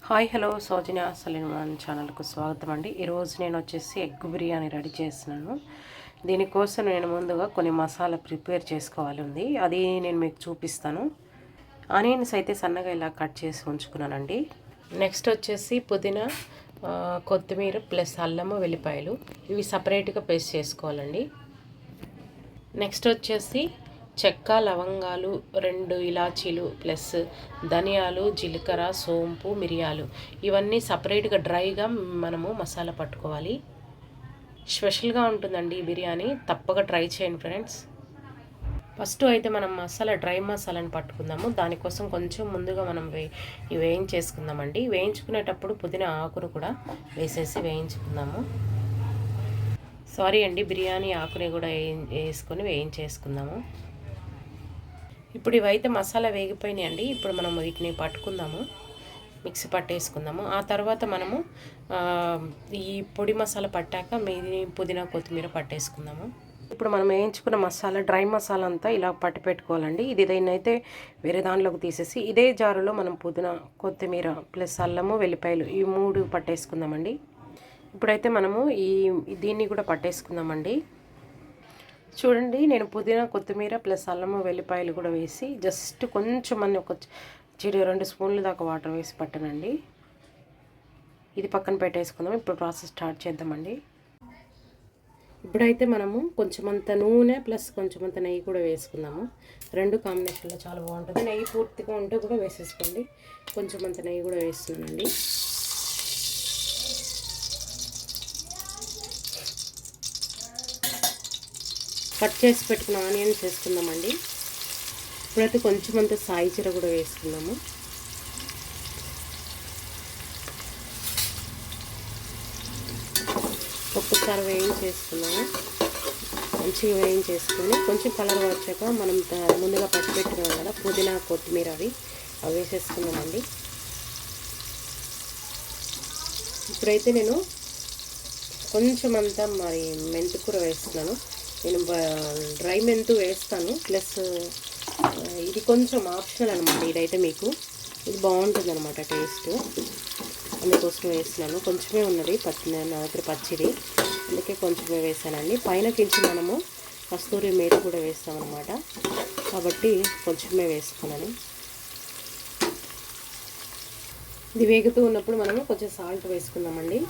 Hi hello సౌజన్య సలీమాన్ ఛానల్కు స్వాగతం అండి. ఈరోజు నేను వచ్చేసి ఎగ్ బిర్యానీ రెడీ చేస్తున్నాను. దీనికోసం నేను ముందుగా కొన్ని మసాలా ప్రిపేర్ చేసుకోవాలి ఉంది, అది నేను మీకు చూపిస్తాను. ఆనియన్స్ అయితే సన్నగా ఇలా కట్ చేసి ఉంచుకున్నానండి. నెక్స్ట్ వచ్చేసి పుదీనా, కొత్తిమీర ప్లస్ అల్లము వెల్లిపాయలు ఇవి సపరేట్గా పేస్ట్ చేసుకోవాలండి. నెక్స్ట్ వచ్చేసి చెక్క, లవంగాలు, 2 ఇలాచీలు ప్లస్ ధనియాలు, జీలకర్ర, సోంపు, మిరియాలు ఇవన్నీ సపరేట్గా డ్రైగా మనము మసాలా పట్టుకోవాలి. స్పెషల్గా ఉంటుందండి ఈ బిర్యానీ, తప్పక ట్రై చేయండి ఫ్రెండ్స్. ఫస్ట్ అయితే మనం డ్రై మసాలాని పట్టుకుందాము. దానికోసం కొంచెం ముందుగా మనం వేయించేసుకుందామండి. వేయించుకునేటప్పుడు పుదీనా ఆకును కూడా వేసేసి వేయించుకుందాము. సారీ అండి, బిర్యానీ ఆకుని కూడా వేసుకొని వేయించేసుకుందాము. ఇప్పుడు ఇవైతే మసాలా వేగిపోయినాయి అండి. ఇప్పుడు మనం వీటిని పట్టుకుందాము, మిక్సీ పట్టేసుకుందాము. ఆ తర్వాత మనము ఈ పొడి మసాలా పట్టాక మీది పుదీనా, కొత్తిమీర పట్టేసుకుందాము. ఇప్పుడు మనం వేయించుకున్న మసాలా, డ్రై మసాలా అంతా ఇలా పట్టి పెట్టుకోవాలండి. ఇది దీన్నైతే వేరే దానిలోకి తీసేసి ఇదే జారులో మనం పుదీనా, కొత్తిమీర ప్లస్ అల్లము, వెల్లిపాయలు ఈ 3 పట్టేసుకుందామండి. ఇప్పుడైతే మనము దీన్ని కూడా పట్టేసుకుందామండి. చూడండి, నేను పుదీనా, కొత్తిమీర ప్లస్ అల్లము, వెల్లిపాయలు కూడా వేసి జస్ట్ కొంచెం ఒక 2 స్పూన్ల దాకా వాటర్ వేసి పట్టనండి. ఇది పక్కన పెట్టేసుకుందాం. ఇప్పుడు ప్రాసెస్ స్టార్ట్ చేద్దామండి. ఇప్పుడైతే మనము కొంచెమంత నూనె ప్లస్ కొంచెమంత నెయ్యి కూడా వేసుకుందాము. 2 కాంబినేషన్లో చాలా బాగుంటుంది. నెయ్యి పూర్తిగా ఉంటే కూడా వేసేసుకోండి. కొంచెమంత నెయ్యి కూడా వేస్తున్నానండి. కట్ చేసి పెట్టుకున్న ఆనియన్స్ వేసుకుందామండి. ఇప్పుడైతే కొంచెం అంత సాయి జీర కూడా వేసుకుందాము. ఒక్కసారి వేయించేసుకున్నాము. మంచిగా వేయించేసుకొని కొంచెం కలర్ వచ్చాక మనం ముందుగా పట్టి పెట్టుకున్నాం కదా పుదీనా, కొత్తిమీర అవి వేసేసుకున్నామండి. ఇప్పుడైతే నేను కొంచెం అంతా మెంతికూర వేస్తున్నాను. నేను డ్రై మెంతు వేస్తాను, ప్లస్ ఇది కొంచెం ఆప్షనల్ అనమాట. ఇదైతే మీకు ఇది బాగుంటుంది అనమాట టేస్ట్, అందుకోసం వేస్తున్నాను. కొంచెమే ఉన్నది నా దగ్గర పచ్చిది, అందుకే కొంచెమే వేసానండి. పైన కించి మనము కస్తూరి మేతి కూడా వేస్తామన్నమాట, కాబట్టి కొంచెమే వేసుకున్నాను. ఇది వేగుతూ ఉన్నప్పుడు మనము కొంచెం సాల్ట్ వేసుకుందామండి.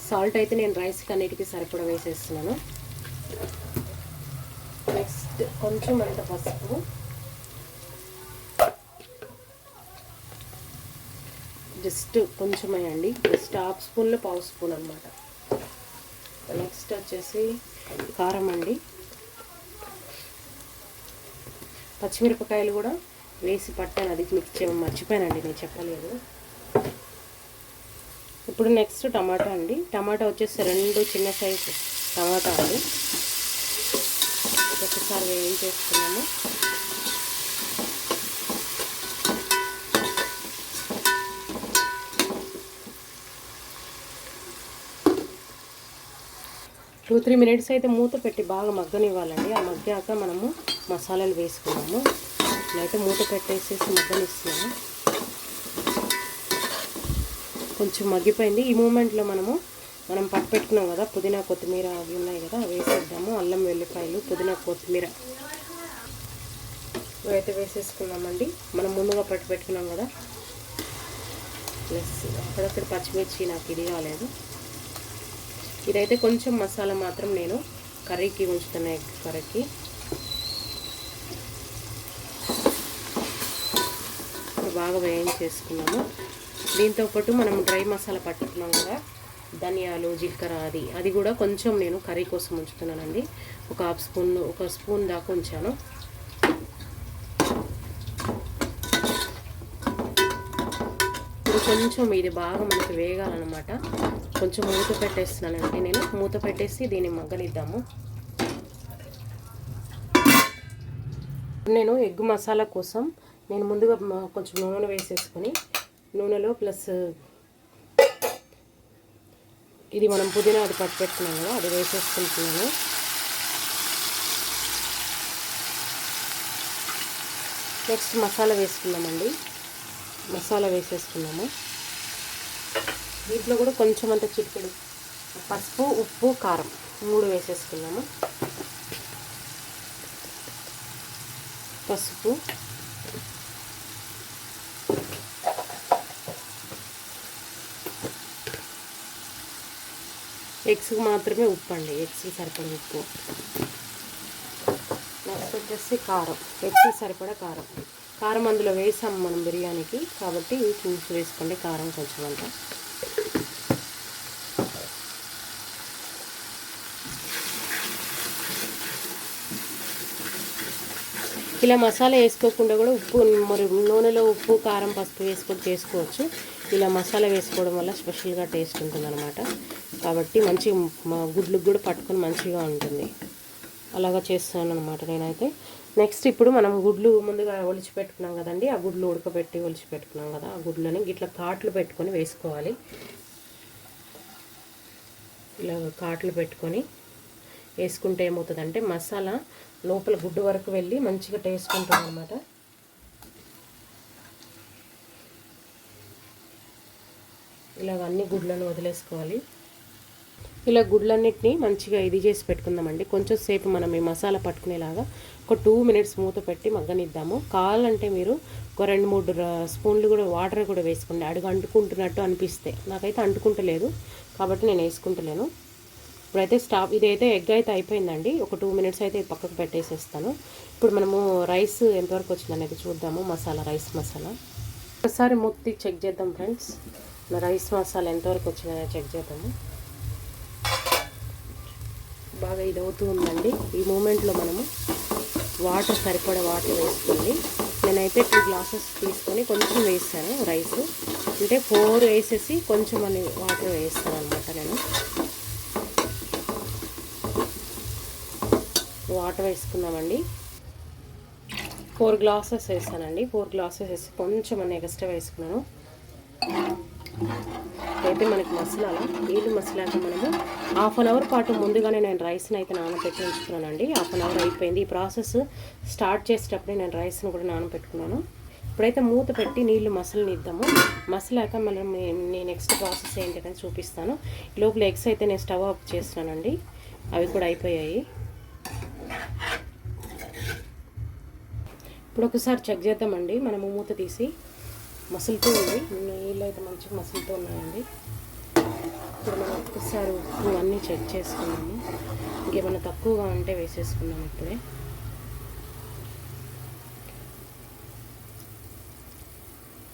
సాల్ట్ అయితే నేను రైస్కి అన్నిటికీ సరిపడా వేసేస్తున్నాను. నెక్స్ట్ కొంచెం అంత పసుపు, జస్ట్ కొంచెమే అండి, జస్ట్ ½ స్పూన్లో ½ స్పూన్ అనమాట. నెక్స్ట్ వచ్చేసి కారం అండి. పచ్చిమిరపకాయలు కూడా వేసి పట్టాను, అది మిక్స్ మర్చిపోయానండి, నేను చెప్పలేదు. ఇప్పుడు నెక్స్ట్ టమాటా అండి. టమాటా వచ్చేసి 2 చిన్న సైజు టమాటా అండి. ఒకసారి వేయించేసుకున్నాము. టూ 3 మినిట్స్ అయితే మూత పెట్టి బాగా మగ్గనివ్వాలండి. ఆ మగ్గాక మనము మసాలాలు వేసుకున్నాము. ఇట్లయితే మూత పెట్టేసేసి మగ్గనిస్తున్నాము. కొంచెం మగ్గిపోయింది. ఈ మూమెంట్లో మనం పట్టు పెట్టుకున్నాం కదా పుదీనా, కొత్తిమీర అవి ఉన్నాయి కదా, అవి వేసేద్దాము. అల్లం, వెల్లిపాయలు, పుదీనా, కొత్తిమీర ఇవైతే వేసేసుకున్నామండి. మనం ముందుగా పట్టు పెట్టుకున్నాం కదా, ప్లస్ అక్కడక్కడ పచ్చిమిర్చి, నాకు ఇది కాలేదు. ఇదైతే కొంచెం మసాలా మాత్రం నేను కర్రీకి ఉంచుతున్నా, ఎగ్ కర్రీకి. బాగా వేయించేసుకున్నాము. దీంతోపాటు మనం డ్రై మసాలా పట్టుకున్నాం కదా, ధనియాలు, జీలకర్ర, అది కూడా కొంచెం నేను కర్రీ కోసం ఉంచుతున్నానండి. ఒక స్పూన్ దాకా ఉంచాను. ఇప్పుడు కొంచెం ఇది బాగా మనకి వేగాలన్నమాట. కొంచెం మూత పెట్టేస్తున్నానండి. నేను మూత పెట్టేసి దీన్ని మగ్గనిద్దాము. నేను ఎగ్ మసాలా కోసం నేను ముందుగా కొంచెం నూనె వేసేసుకొని, నూనెలో ప్లస్ ఇది మనం పుదీనా అది పట్టు పెట్టుకున్నాం కదా, అది వేసేసుకుంటున్నాను. నెక్స్ట్ మసాలా వేసుకుందామండి. మసాలా వేసేసుకున్నాము. దీంట్లో కూడా కొంచెం అంత చిటికెడు పసుపు, ఉప్పు, కారం 3 వేసేసుకున్నాము. పసుపు, ఎగ్స్కి మాత్రమే ఉప్పు అండి, ఎగ్స్కి సరిపడ ఉప్పు. నెక్స్ట్ వచ్చేసి కారం, ఎగ్స్కి సరిపడ కారం. కారం అందులో వేసాము మనం బిర్యానీకి, కాబట్టి చూసి వేసుకోండి కారం కొంచెం అంత. ఇలా మసాలా వేసుకోకుండా కూడా ఉప్పు మరి నూనెలో ఉప్పు, కారం, పసుపు వేసుకొని చేసుకోవచ్చు. ఇలా మసాలా వేసుకోవడం వల్ల స్పెషల్గా టేస్ట్ ఉంటుంది అనమాట. కాబట్టి మంచి గుడ్లకు కూడా పట్టుకొని మంచిగా ఉంటుంది. అలాగా చేస్తాను అనమాట నేనైతే. నెక్స్ట్ ఇప్పుడు మనం గుడ్లు ముందుగా ఒలిచి పెట్టుకున్నాం కదండి, ఆ గుడ్లు ఉడకబెట్టి ఒలిచి పెట్టుకున్నాం కదా, ఆ గుడ్లని ఇట్లా కాట్లు పెట్టుకొని వేసుకోవాలి. ఇలా కాట్లు పెట్టుకొని వేసుకుంటే ఏమవుతుందంటే మసాలా లోపల గుడ్డు వరకు వెళ్ళి మంచిగా టేస్ట్ ఉంటుంది అన్నమాట. ఇలాగ అన్ని గుడ్లను వదిలేసుకోవాలి. ఇలా గుడ్లన్నిటిని మంచిగా ఇది చేసి పెట్టుకుందామండి. కొంచెం సేపు మనం ఈ మసాలా పట్టుకునేలాగా ఒక 2 మినిట్స్ మూత పెట్టి మగ్గనిద్దాము. కావాలంటే మీరు ఒక 2-3 స్పూన్లు కూడా వాటర్ కూడా వేసుకోండి, అడుగు అంటుకుంటున్నట్టు అనిపిస్తే. నాకైతే అంటుకుంటలేదు కాబట్టి నేను వేసుకుంటలేను. ఇప్పుడైతే ఇదైతే ఎగ్ అయితే అయిపోయిందండి. ఒక 2 మినిట్స్ అయితే పక్కకు పెట్టేసేస్తాను. ఇప్పుడు మనము రైస్ ఎంతవరకు వచ్చిందనేది చూద్దాము. రైస్ మసాలా ఒకసారి మొత్తి చెక్ చేద్దాం ఫ్రెండ్స్. రైస్ మసాలా ఎంతవరకు వచ్చిందనేది చెక్ చేద్దాము. బాగా ఇది అవుతూ ఉందండి. ఈ మూమెంట్లో మనము సరిపడే వాటర్ వేసుకోండి. నేనైతే 2 గ్లాసెస్ తీసుకొని కొంచెం వేస్తాను రైస్, అంటే 4 వేసేసి కొంచెం అని వాటర్ వేస్తాను అనమాట. నేను వాటర్ వేసుకున్నామండి. 4 గ్లాసెస్ వేస్తానండి. 4 గ్లాసెస్ వేసి కొంచెం అని ఎక్స్ట్రా వేసుకున్నాను. అయితే మనకి నీళ్ళు మసలాక మనము 1/2 అవర్ పాటు ముందుగానే నేను రైస్ని అయితే నానబెట్టి ఉంచుకున్నానండి. 1/2 అవర్ అయిపోయింది. ఈ ప్రాసెస్ స్టార్ట్ చేసేటప్పుడే నేను రైస్ని కూడా నానబెట్టుకున్నాను. ఇప్పుడైతే మూత పెట్టి నీళ్ళు మసలనిద్దాము. మసలాక మనం నెక్స్ట్ ప్రాసెస్ ఏంటంటే చూపిస్తాను. లోపల ఎగ్స్ అయితే నేను స్టవ్ ఆఫ్ చేస్తున్నానండి. అవి కూడా అయిపోయాయి. ఇప్పుడు ఒకసారి చెక్ చేద్దామండి. మనము మూత తీసి మసులుతూ ఉంది, నీళ్ళు అయితే మంచిగా మసులుతూ ఉన్నాయండి. ఇప్పుడు మనం ఒక్కసారి ఉప్పు అన్నీ చెక్ చేసుకున్నాము. ఇంకేమైనా తక్కువగా ఉంటే వేసేసుకున్నాము. ఇప్పుడే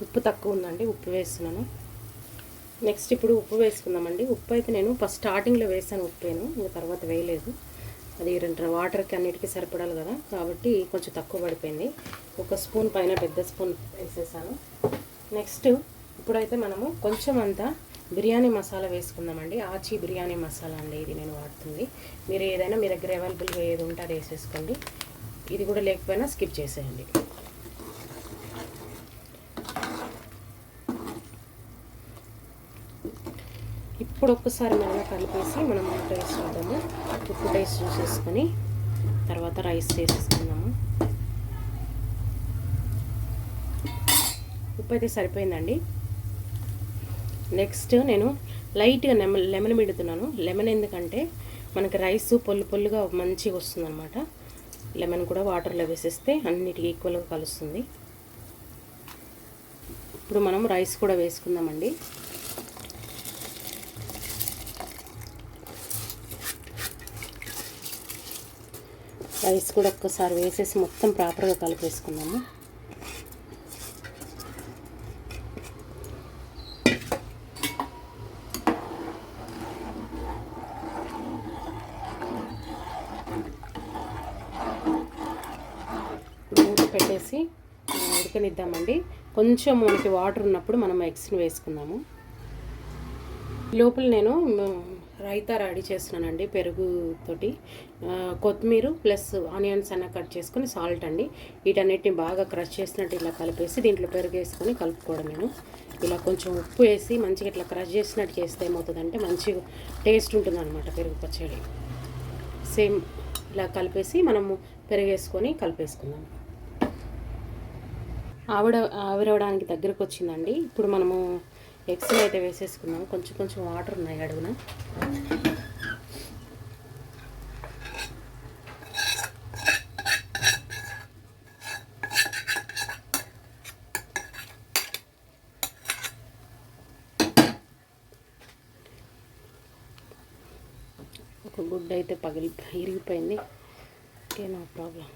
ఉప్పు తక్కువ ఉందండి, ఉప్పు వేస్తున్నాను. నెక్స్ట్ ఇప్పుడు ఉప్పు వేసుకుందామండి. ఉప్పు అయితే నేను ఫస్ట్ స్టార్టింగ్లో వేసాను ఉప్పేను, ఇంకా తర్వాత వేయలేదు. అది 2 వాటర్కి అన్నిటికీ సరిపడాలి కదా, కాబట్టి కొంచెం తక్కువ పడిపోయింది. 1 స్పూన్ పైన పెద్ద స్పూన్ వేసేసాను. నెక్స్ట్ ఇప్పుడైతే మనము కొంచెం అంతా బిర్యానీ మసాలా వేసుకుందామండి. ఆచి బిర్యానీ మసాలా అండి ఇది నేను వాడుతుంది. మీరు ఏదైనా మీ దగ్గర అవైలబుల్గా ఏది ఉంటే అది వేసేసుకోండి. ఇది కూడా లేకపోయినా స్కిప్ చేసేయండి. ఇప్పుడు ఒక్కసారి మనం కలిపేసి మనం టేస్ట్ చూద్దాము. ఉప్పు టేస్ట్ చూసేసుకొని తర్వాత రైస్ వేసేసుకుందాము. ఉప్పు అయితే సరిపోయిందండి. నెక్స్ట్ నేను లైట్గా లెమన్ పిండుతున్నాను. లెమన్ ఎందుకంటే మనకి రైస్ పొల్లుగా మంచిగా వస్తుంది అనమాట. లెమన్ కూడా వాటర్లో వేసేస్తే అన్నిటికీ ఈక్వల్గా కలుస్తుంది. ఇప్పుడు మనం రైస్ కూడా వేసుకుందామండి. రైస్ కూడా ఒక్కసారి వేసేసి మొత్తం ప్రాపర్గా కలిపేసుకుందాము. మూత పెట్టేసి ఉడకనిద్దామండి. కొంచెం మనకి వాటర్ ఉన్నప్పుడు మనం ఎగ్స్ని వేసుకుందాము. లోపల నేను రైతా రెడీ చేస్తున్నానండి. పెరుగుతోటి కొత్తిమీర ప్లస్ ఆనియన్స్ అన్న కట్ చేసుకొని సాల్ట్ అండి, వీటన్నిటిని బాగా క్రష్ చేసినట్టు ఇలా కలిపేసి దీంట్లో పెరుగు వేసుకొని కలుపుకోవడం. నేను ఇలా కొంచెం ఉప్పు వేసి మంచిగా ఇట్లా క్రష్ చేసినట్టు చేస్తే ఏమవుతుందంటే మంచిగా టేస్ట్ ఉంటుంది అనమాట పెరుగు పచ్చడి. సేమ్ ఇలా కలిపేసి మనము పెరుగు వేసుకొని కలిపేసుకుందాం. ఆవిరవడానికి దగ్గరకు వచ్చిందండి. ఇప్పుడు మనము ఎగ్స్ని అయితే వేసేసుకున్నాం. కొంచెం కొంచెం వాటర్ ఉన్నాయి అడుగున. ఒక గుడ్డ అయితే ఇరిగిపోయింది. Okay, no problem.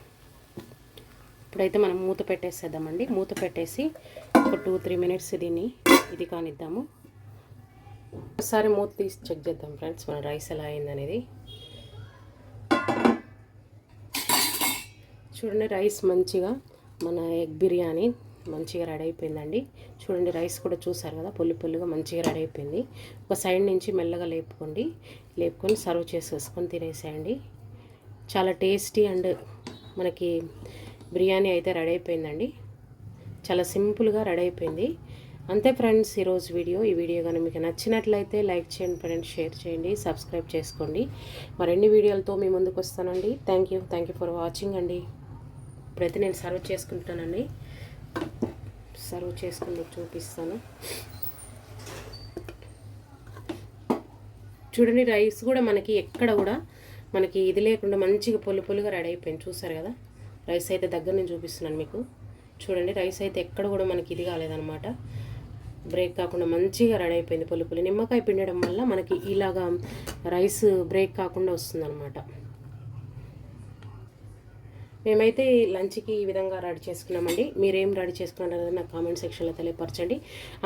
ఇప్పుడైతే మనం మూత పెట్టేసేద్దామండి. మూత పెట్టేసి ఒక 2-3 మినిట్స్ ఇది కానిద్దాము. ఒకసారి మూత తీసి చెక్ చేద్దాం ఫ్రెండ్స్, మన రైస్ ఎలా అయిందనేది. చూడండి, రైస్ మంచిగా మన ఎగ్ బిర్యానీ మంచిగా రెడీ అయిపోయిందండి. చూడండి, రైస్ కూడా చూసారు కదా, పొల్లుగా మంచిగా రెడీ అయిపోయింది. ఒక సైడ్ నుంచి మెల్లగా లేపుకొని సర్వ్ చేసేసుకొని తినేసేయండి. చాలా టేస్టీ అండ్ మనకి బిర్యానీ అయితే రెడీ అయిపోయిందండి. చాలా సింపుల్గా రెడీ అయిపోయింది. అంతే ఫ్రెండ్స్, ఈరోజు ఈ వీడియో కానీ మీకు నచ్చినట్లయితే లైక్ చేయండి ఫ్రెండ్స్, షేర్ చేయండి, సబ్స్క్రైబ్ చేసుకోండి. మరిన్ని వీడియోలతో మీ ముందుకు వస్తానండి. థ్యాంక్ యూ ఫర్ వాచింగ్ అండి. ఇప్పుడైతే నేను సర్వ్ చేసుకుంటానండి. సర్వ్ చేసుకుని చూపిస్తాను. చూడండి, రైస్ కూడా మనకి ఎక్కడ కూడా మనకి ఇది లేకుండా మంచిగా పొల్లుగా రెడీ అయిపోయింది. చూసారు కదా, రైస్ అయితే దగ్గర నుంచి చూపిస్తున్నాను మీకు. చూడండి, రైస్ అయితే ఎక్కడ కూడా మనకి ఇది కాలేదనమాట, బ్రేక్ కాకుండా మంచిగా రెడీ అయిపోయింది. పొల్లు నిమ్మకాయ పిండడం వల్ల మనకి ఇలాగా రైస్ బ్రేక్ కాకుండా వస్తుందన్నమాట. మేమైతే లంచ్కి ఈ విధంగా రెడీ చేసుకున్నామండి. మీరేం రెడీ చేసుకున్నారో నాకు కామెంట్ సెక్షన్లో తెలియపరచండి.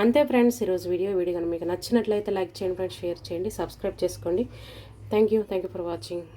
అంతే ఫ్రెండ్స్, ఈరోజు వీడియో కానీ మీకు నచ్చినట్లయితే లైక్ చేయండి ఫ్రెండ్స్, షేర్ చేయండి, సబ్స్క్రైబ్ చేసుకోండి. Thank you for watching.